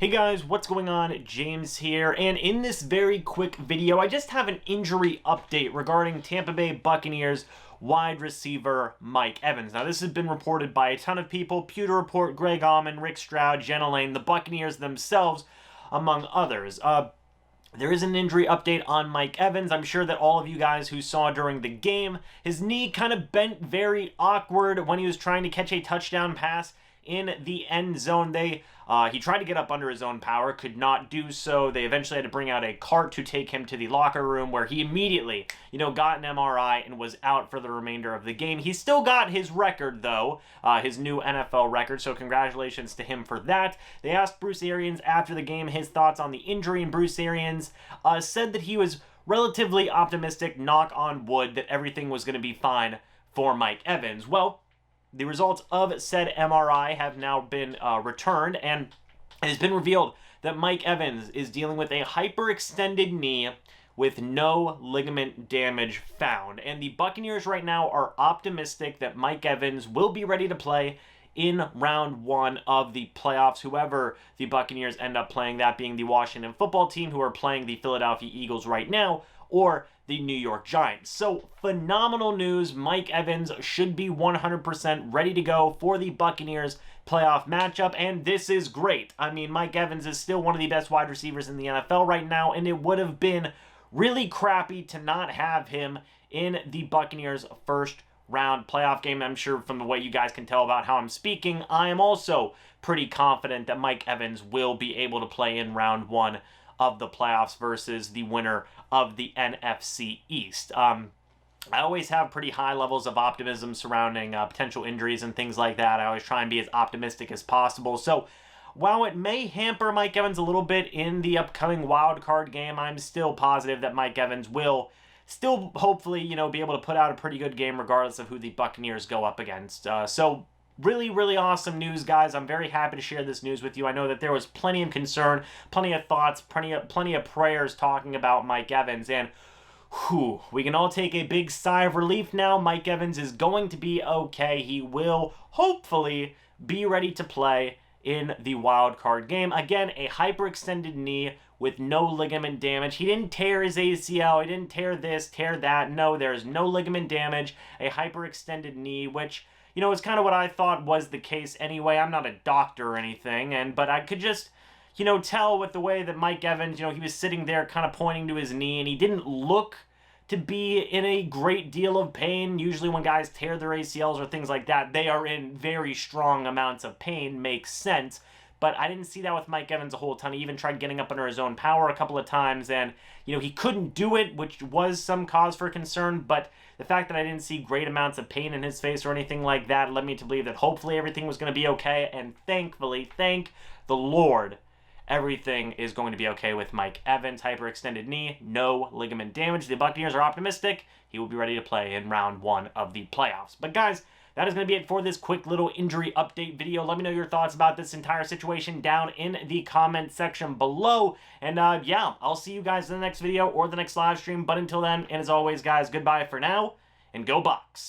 Hey guys, what's going on? James here, and in this very quick video, I just have an injury update regarding Tampa Bay Buccaneers wide receiver Mike Evans. Now, this has been reported by a ton of people: Pewter Report, Greg Auman, Rick Stroud, Jen Lane, the Buccaneers themselves, among others. There is an injury update on Mike Evans. I'm sure that all of you guys who saw during the game, his knee kind of bent very awkward when he was trying to catch a touchdown pass in the end zone. He tried to get up under his own power, could not do so. They eventually had to bring out a cart to take him to the locker room, where he immediately, got an MRI and was out for the remainder of the game. He still got his record, though, his new NFL record, so congratulations to him for that. They asked Bruce Arians after the game his thoughts on the injury, and Bruce Arians said that he was relatively optimistic, knock on wood, that everything was going to be fine for Mike Evans. Well, the results of said MRI have now been returned, and it has been revealed that Mike Evans is dealing with a hyperextended knee with no ligament damage found. And the Buccaneers right now are optimistic that Mike Evans will be ready to play in round one of the playoffs, whoever the Buccaneers end up playing, that being the Washington football team, who are playing the Philadelphia Eagles right now, or the New York Giants. So, phenomenal news. Mike Evans should be 100% ready to go for the Buccaneers playoff matchup, and this is great. I mean, Mike Evans is still one of the best wide receivers in the NFL right now, and it would have been really crappy to not have him in the Buccaneers' first round playoff game. I'm sure from the way you guys can tell about how I'm speaking, I am also pretty confident that Mike Evans will be able to play in round one of the playoffs versus the winner of the NFC East. I always have pretty high levels of optimism surrounding potential injuries and things like that. I always try and be as optimistic as possible. So while it may hamper Mike Evans a little bit in the upcoming wild card game, I'm still positive that Mike Evans will still hopefully, be able to put out a pretty good game regardless of who the Buccaneers go up against. So really, really awesome news, guys. I'm very happy to share this news with you. I know that there was plenty of concern, plenty of thoughts, plenty of prayers talking about Mike Evans, and we can all take a big sigh of relief now. Mike Evans is going to be okay. He will hopefully be ready to play in the wild card game. Again, a hyperextended knee with no ligament damage. He didn't tear his ACL. He didn't tear this, tear that. No, there's no ligament damage. A hyperextended knee, which, is kind of what I thought was the case anyway. I'm not a doctor or anything, but I could just, tell with the way that Mike Evans, he was sitting there kind of pointing to his knee, and he didn't look to be in a great deal of pain. Usually when guys tear their ACLs or things like that, they are in very strong amounts of pain. Makes sense. But I didn't see that with Mike Evans a whole ton. He even tried getting up under his own power a couple of times, and, he couldn't do it, which was some cause for concern. But the fact that I didn't see great amounts of pain in his face or anything like that led me to believe that hopefully everything was going to be okay. And thankfully, thank the Lord, everything is going to be okay with Mike Evans. Hyperextended knee, no ligament damage. The Buccaneers are optimistic he will be ready to play in round one of the playoffs. But guys, that is going to be it for this quick little injury update video. Let me know your thoughts about this entire situation down in the comment section below. And yeah, I'll see you guys in the next video or the next live stream. But until then, and as always, guys, goodbye for now, and go Bucs.